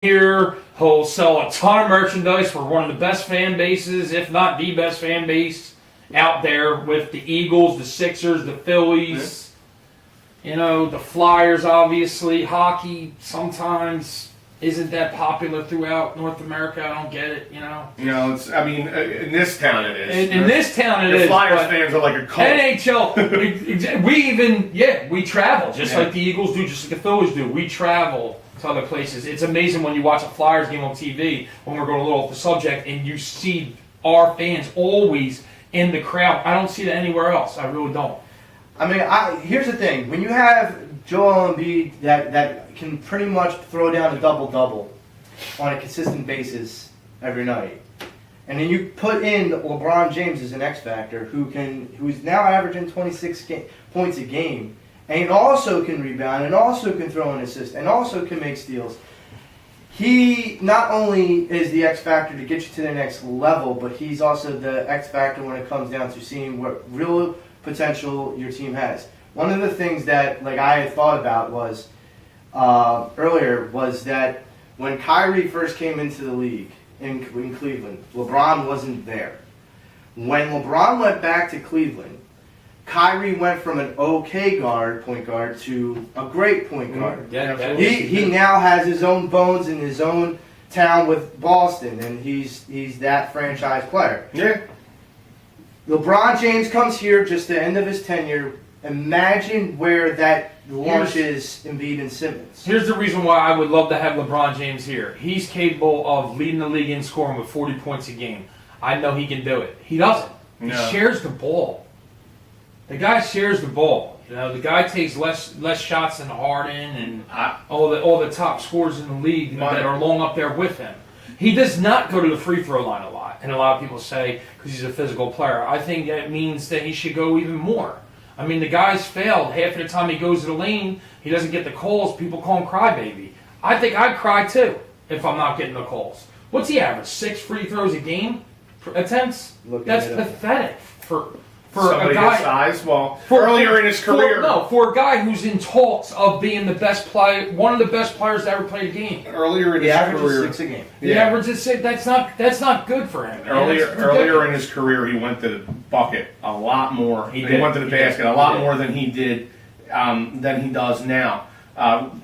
here. He'll sell a ton of merchandise for one of the best fan bases, if not the best fan base out there, with the Eagles, the Sixers, the Phillies, you know, the Flyers, obviously. Hockey sometimes isn't that popular throughout North America. I don't get it, you know. You know, it's, I mean, in this town it is. In this town it is. The Flyers fans are like a cult. NHL, we travel, just like the Eagles do, just like the Phillies do. We travel to other places. It's amazing when you watch a Flyers game on TV, when we're going a little off the subject, and you see our fans always in the crowd. I don't see that anywhere else. I really don't. I mean, here's the thing. When you have Joel Embiid that can pretty much throw down a double-double on a consistent basis every night, and then you put in LeBron James as an X factor who's now averaging 26 points a game, and also can rebound, and also can throw an assist, and also can make steals. He not only is the X factor to get you to the next level, but he's also the X factor when it comes down to seeing what real potential your team has. One of the things that I had thought about was earlier was that when Kyrie first came into the league in Cleveland, LeBron wasn't there. When LeBron went back to Cleveland, Kyrie went from an okay point guard to a great point guard. Yeah, he now has his own bones in his own town with Boston, and he's that franchise player. Yeah. LeBron James comes here just the end of his tenure. Imagine where that launches Embiid and Simmons. Here's the reason why I would love to have LeBron James here. He's capable of leading the league in scoring with 40 points a game. I know he can do it. He doesn't. He shares the ball. The guy shares the ball. You know, the guy takes less shots than Harden and all the top scorers in the league that are long up there with him. He does not go to the free throw line a lot, and a lot of people say because he's a physical player. I think that means that he should go even more. I mean, the guy's failed. Half of the time he goes to the lane, he doesn't get the calls. People call him crybaby. I think I'd cry too if I'm not getting the calls. What's he average? 6 free throws a game? Attempts? That's pathetic for somebody a guy his size. Well, earlier in his career, for a guy who's in talks of being the best player, one of the best players to ever play a game. Earlier in his career, 6 a game. The average is 6. That's not good for him. Earlier in his career, he went to the bucket a lot more. He went to the basket a lot more than he did than he does now.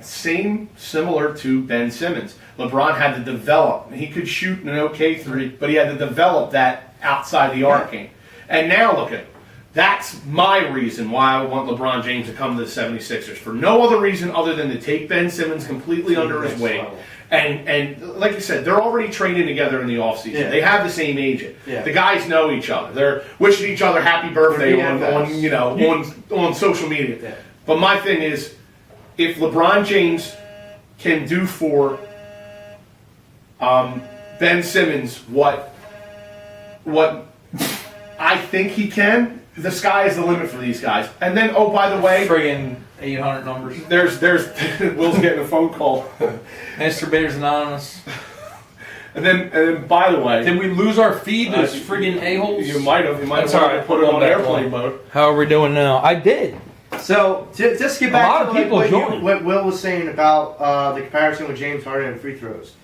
Similar to Ben Simmons. LeBron had to develop. He could shoot an okay 3, but he had to develop that outside the arc game. And now look at it. That's my reason why I want LeBron James to come to the 76ers. For no other reason other than to take Ben Simmons completely under his wing. And like you said, they're already training together in the offseason. Yeah. They have the same agent. Yeah. The guys know each other. They're wishing each other happy birthday on social media. Yeah. But my thing is, if LeBron James can do for Ben Simmons what I think he can, the sky is the limit for these guys. And then, oh, by the way, friggin' 800 numbers. There's Will's getting a phone call. Masturbators Anonymous. And then, by the way, did we lose our feed? Those friggin' a-holes. You might have. That's all right. Put it on airplane mode. How are we doing now? I did. So just get back to what Will was saying about the comparison with James Harden and free throws.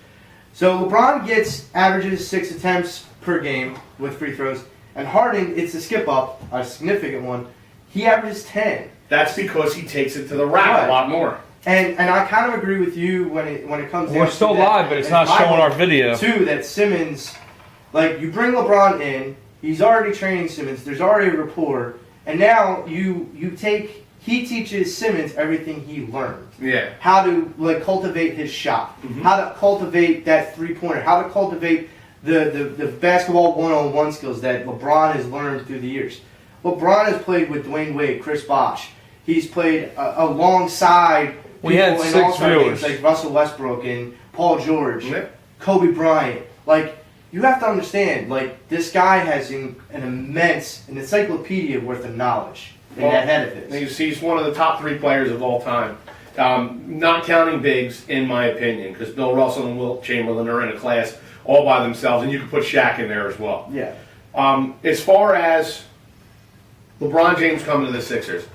So LeBron averages 6 attempts per game with free throws. And Harden, it's a skip up, a significant one. He averages 10. That's because he takes it to the rack a lot more. And I kind of agree with you when it comes. We're still live, but it's not showing our video. Too, that Simmons, you bring LeBron in, he's already training Simmons. There's already a rapport, and now he teaches Simmons everything he learned. Yeah. How to cultivate his shot, how to cultivate that 3-pointer, how to cultivate the basketball one-on-one skills that LeBron has learned through the years. LeBron has played with Dwayne Wade, Chris Bosh. He's played alongside we had 6 viewers like Russell Westbrook and Paul George, Kobe Bryant. You have to understand, this guy has an encyclopedia worth of knowledge in that head of his. He's one of the top 3 players of all time. Not counting bigs, in my opinion, because Bill Russell and Wilt Chamberlain are in a class all by themselves, and you can put Shaq in there as well. Yeah. As far as LeBron James coming to the Sixers,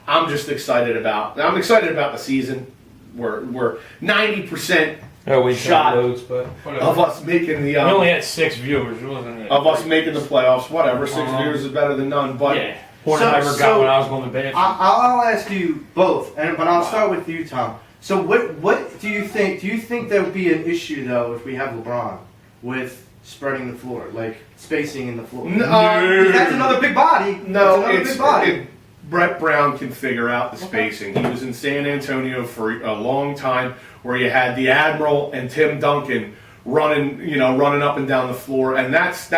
I'm excited about the season. We're 90% we shot loads, but whatever. of us making the We only had 6 viewers. It wasn't of us making the playoffs. Whatever, 6 viewers is better than none. But yeah, Hornheimer got when I was going to bed. I'll ask you both, but I'll start with you, Tom. So what do you think? Do you think there would be an issue though if we have LeBron with spreading the floor, like spacing in the floor? That's another big body. No, That's big body. Brett Brown can figure out the spacing. He was in San Antonio for a long time, where you had the Admiral and Tim Duncan running up and down the floor, and that's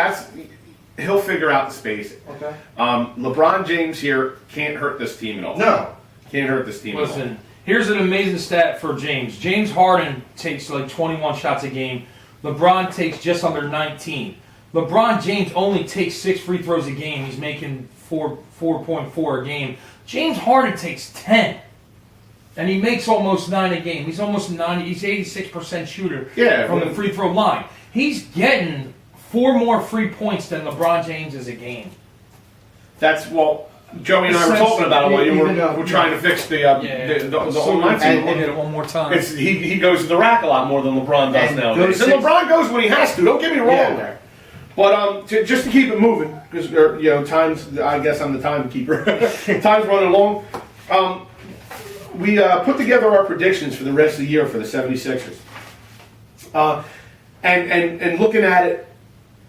he'll figure out the spacing. Okay. LeBron James here can't hurt this team at all. No, can't hurt this team. Listen, at all. Here's an amazing stat for James. James Harden takes like 21 shots a game. LeBron takes just under 19. LeBron James only takes 6 free throws a game. He's making 4.4 a game. James Harden takes 10. And he makes almost 9 a game. He's almost 90. He's 86% shooter from the free throw line. He's getting 4 more free points than LeBron James is a game. That's Joey and I were talking about it while you were trying to fix the online team. We'll hit it one more time. He goes to the rack a lot more than LeBron does nowadays. And 6 LeBron goes when he has to. Don't get me wrong there. But just to keep it moving, because times, I guess I'm the timekeeper. Time's running along. We put together our predictions for the rest of the year for the 76ers. And looking at it,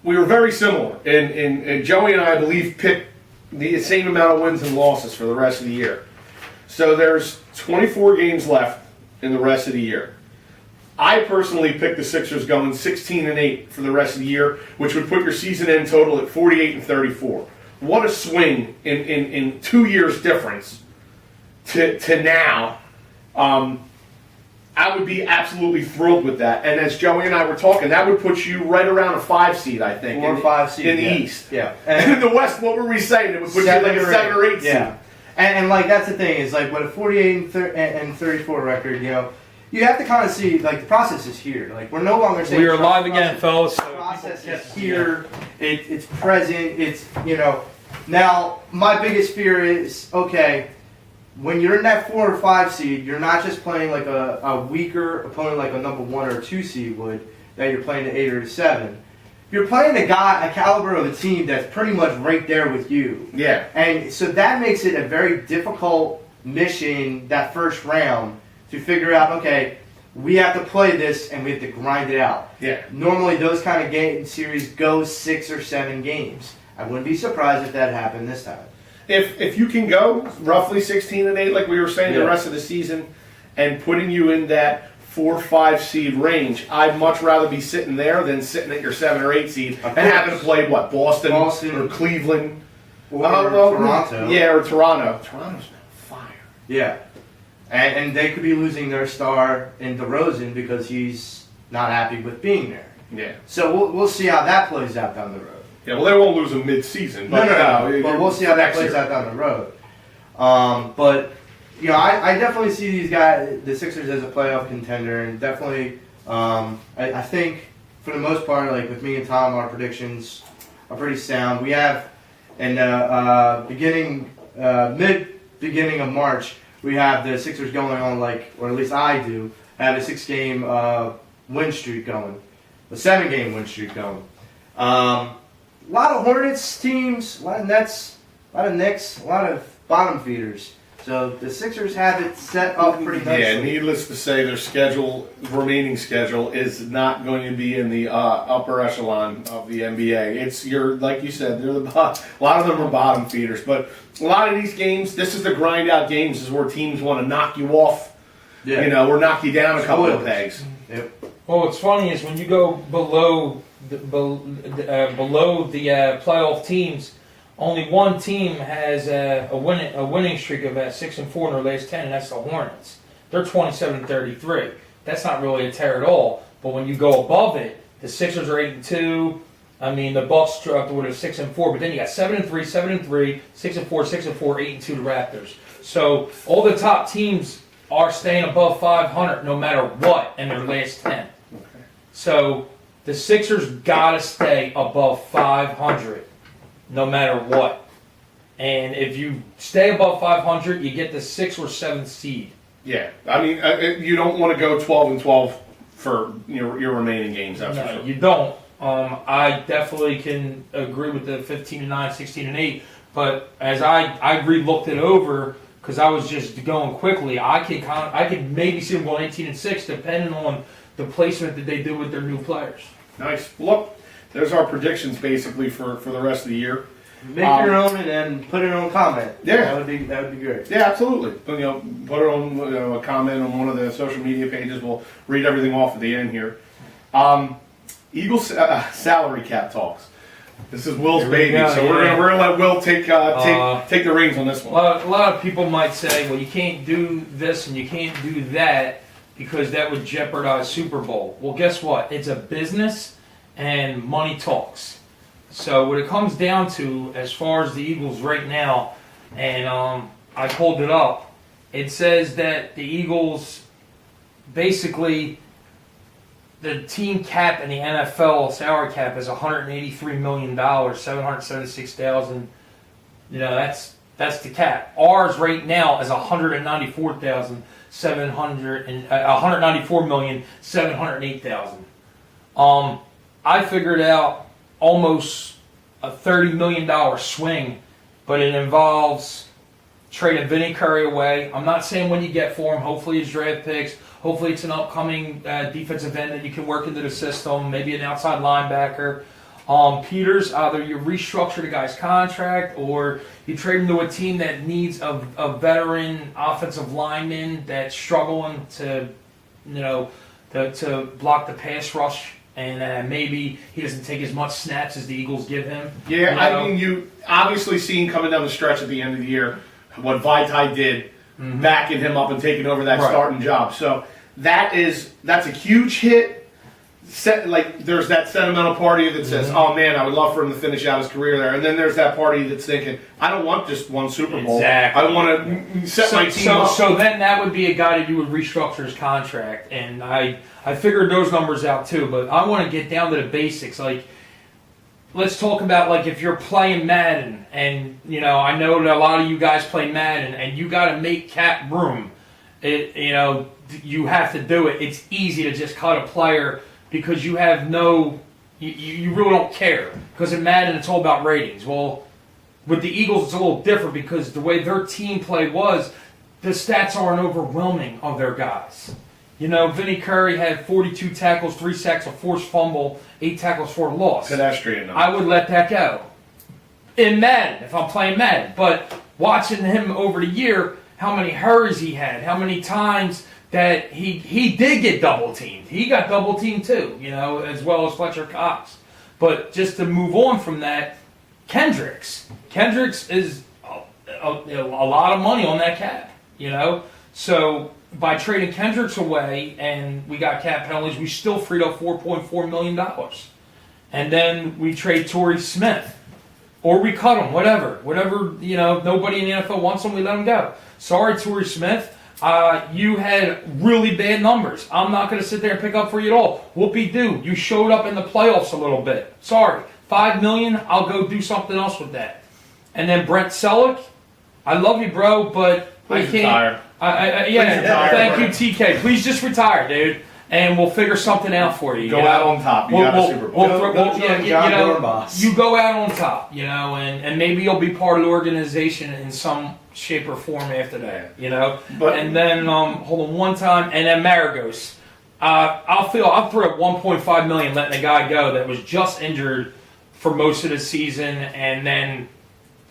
we were very similar. And Joey and I believe picked the same amount of wins and losses for the rest of the year. So there's 24 games left in the rest of the year. I personally picked the Sixers going 16-8 for the rest of the year, which would put your season end total at 48-34. What a swing in 2 years difference to now. I would be absolutely thrilled with that. And as Joey and I were talking, that would put you right around a 5 seed, I think. 4 or 5 seed in the East. Yeah. And in the West, what were we saying? It would put you like a 7 or 8 seed. Yeah. And like that's the thing is like with a 48 and 34 record, you have to kind of see like the process is here. Like we're no longer saying we are live again, fellas. The process is here. It's present. It's Now my biggest fear is when you're in that 4 or 5 seed, you're not just playing like a weaker opponent like a number 1 or 2 seed would, that you're playing an 8 or a 7. You're playing a caliber of a team that's pretty much right there with you. Yeah. And so that makes it a very difficult mission, that first round, to figure out, we have to play this and we have to grind it out. Yeah. Normally those kind of game series go 6 or 7 games. I wouldn't be surprised if that happened this time. If you can go roughly 16-8, like we were saying, the rest of the season, and putting you in that 4 or 5 seed range, I'd much rather be sitting there than sitting at your 7 or 8 seed and having to play Boston or Cleveland or Toronto. Yeah, or Toronto. Toronto's been fire. Yeah, and they could be losing their star in DeRozan because he's not happy with being there. Yeah. So we'll see how that plays out down the road. Yeah, well, they won't lose him mid-season. But, no. But we'll see how that plays out down the road. But I definitely see these guys, the Sixers, as a playoff contender, and definitely, I think for the most part, like with me and Tom, our predictions are pretty sound. We have in mid-beginning of March, we have the Sixers going on or at least I do, have a 6-game win streak going, a 7-game win streak going. A lot of Hornets teams, a lot of Nets, a lot of Knicks, a lot of bottom feeders. So the Sixers have it set up pretty nicely. Yeah, needless to say, their remaining schedule is not going to be in the upper echelon of the NBA. Like you said, a lot of them are bottom feeders. But a lot of these games, this is the grind out games, is where teams want to knock you off, or knock you down a couple of pegs. Yep. Well, what's funny is when you go below the playoff teams, only one team has a winning streak of 6-4 in their last 10, and that's the Hornets. They're 27-33. That's not really a tear at all. But when you go above it, the Sixers are 8-2. I mean, the Bucks dropped with a 6-4, but then you got 7-3, 7-3, 6-4, 6-4, 8-2 the Raptors. So all the top teams are staying above 500 no matter what in their last 10. Okay. So the Sixers gotta stay above 500 no matter what. And if you stay above 500, you get the 6th or 7th seed. Yeah, I mean, you don't want to go 12-12 for your remaining games. That's for No, sure. you don't. I definitely can agree with the 15-9, 16-8. But as I re-looked it over, because I was just going quickly, I can maybe see them going 18-6, depending on the placement that they do with their new players. Nice. Look, there's our predictions basically for the rest of the year. Make your own and then put it on comment. Yeah. That would be great. Yeah, absolutely. Put it on a comment on one of the social media pages. We'll read everything off at the end here. Eagles salary cap talks. This is Will's Here we baby, go, so yeah. we're gonna let Will take the reins on this A one. lot of people might say, well, you can't do this and you can't do that because that would jeopardize Super Bowl. Well, guess what? It's a business and money talks. So what it comes down to, as far as the Eagles right now, and I pulled it up, it says that the Eagles basically, the team cap in the NFL salary cap is $183 million, $776,000. You know, that's the cap. Ours right now is $194,708,000. I figured out almost a $30 million swing, but it involves trading Vinny Curry away. I'm not saying when you get for him. Hopefully it's draft picks. Hopefully it's an upcoming defensive end that you can work into the system, maybe an outside linebacker. Peters, either you restructure the guy's contract or you trade him to a team that needs a veteran offensive lineman that's struggling to block the pass rush, and maybe he doesn't take as much snaps as the Eagles give him. Yeah, You know? I mean, you obviously seen coming down the stretch at the end of the year what Vaitai did, backing him up and taking over that Right. starting job. So that's a huge hit. There's that sentimental party that says, "Oh man, I would love for him to finish out his career there," and then there's that party that's thinking, "I don't want just one Super Bowl. Exactly. I want to set my team up." So then that would be a guy that you would restructure his contract, and I figured those numbers out too. But I want to get down to the basics. Like, let's talk about like if you're playing Madden, and I know that a lot of you guys play Madden, and you got to make cap room. You have to do it. It's easy to just cut a player because you have you really don't care. Because in Madden, it's all about ratings. Well, with the Eagles, it's a little different because the way their team play was, the stats aren't overwhelming of their guys. Vinny Curry had 42 tackles, 3 sacks, a forced fumble, 8 tackles for a loss. Pedestrian. I would let that go in Madden if I'm playing Madden. But watching him over the year, how many hurries he had, how many times that he did get double teamed. He got double teamed too, as well as Fletcher Cox. But just to move on from that, Kendricks is a lot of money on that cap, So by trading Kendricks away and we got cap penalties, we still freed up $4.4 million. And then we trade Torrey Smith. Or we cut him, whatever. Nobody in the NFL wants him, we let him go. Sorry, Torrey Smith. You had really bad numbers. I'm not going to sit there and pick up for you at all. Whoopie-doo. You showed up in the playoffs a little bit. Sorry. $5 million, I'll go do something else with that. And then Brent Selleck, I love you, bro, but I can't. Thank you, TK. Please just retire, dude, and we'll figure something out for you. Go out on top. You got a Super Bowl. You go out on top, and maybe you'll be part of the organization in some shape or form after that, But, and then hold on one time, and then Maragos. I'll throw up $1.5 million letting a guy go that was just injured for most of the season, and then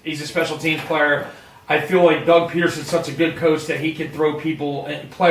he's a special teams player. I feel like Doug Peterson's such a good coach that he can throw people and play.